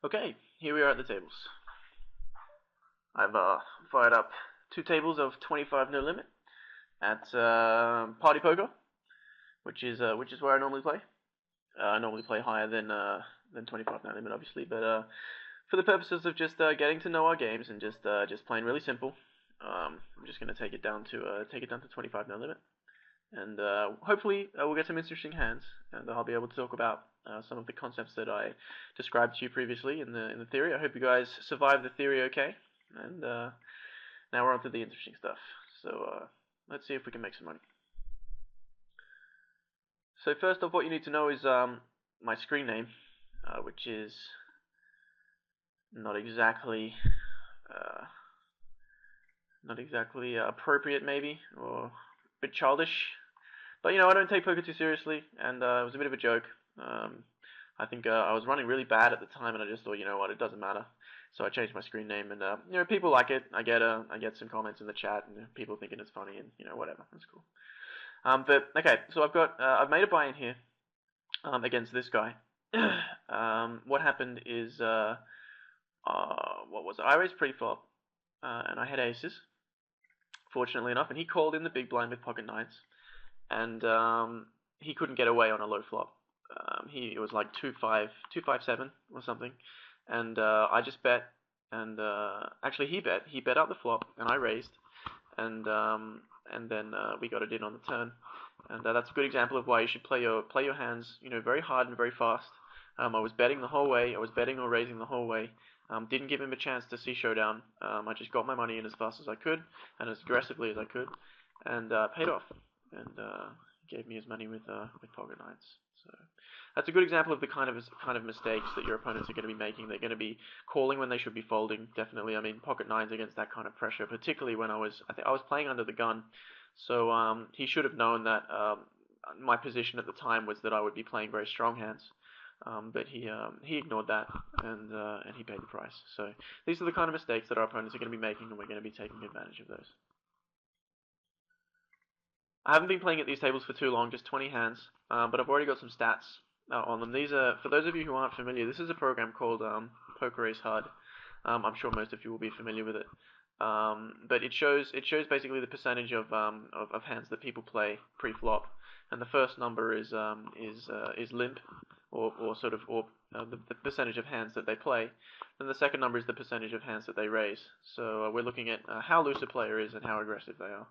Okay, here we are at the tables. I've fired up two tables of 25 no limit at Party Poker, which is where I normally play. I normally play higher than 25 no limit, obviously, but for the purposes of just getting to know our games and just playing really simple, I'm just gonna take it down to 25 no limit, and hopefully we'll get some interesting hands, and I'll be able to talk about some of the concepts that I described to you previously in the theory. I hope you guys survived the theory okay, and now we're on to the interesting stuff. So let's see if we can make some money. So first off, what you need to know is my screen name, which is not exactly appropriate, maybe, or a bit childish. But you know, I don't take poker too seriously, and it was a bit of a joke. I think I was running really bad at the time, and I just thought, you know what, it doesn't matter. So I changed my screen name, and you know, people like it. I get some comments in the chat, and people thinking it's funny, and you know, whatever, that's cool. But okay, so I've made a buy in here against this guy. What happened is what was it? I raised pre-flop, and I had aces, fortunately enough, and he called in the big blind with pocket nines, and he couldn't get away on a low flop. It was like 2-5-7 or something, and I just bet, and actually he bet out the flop, and I raised, and then we got it in on the turn, and that's a good example of why you should play your hands, you know, very hard and very fast. I was betting the whole way. I was betting or raising the whole way. Didn't give him a chance to see showdown. I just got my money in as fast as I could and as aggressively as I could, and paid off. And gave me his money with pocket nines. So that's a good example of the kind of mistakes that your opponents are going to be making. They're going to be calling when they should be folding. Definitely, I mean, pocket nines against that kind of pressure, particularly when I think I was playing under the gun. So he should have known that my position at the time was that I would be playing very strong hands. But he ignored that, and he paid the price. So these are the kind of mistakes that our opponents are going to be making, and we're going to be taking advantage of those. I haven't been playing at these tables for too long, just 20 hands, but I've already got some stats on them. These are, for those of you who aren't familiar, this is a program called Poker Ace Hard. I'm sure most of you will be familiar with it. But it shows basically the percentage of hands that people play pre-flop, and the first number is limp, or the percentage of hands that they play, and the second number is the percentage of hands that they raise. So we're looking at how loose a player is and how aggressive they are.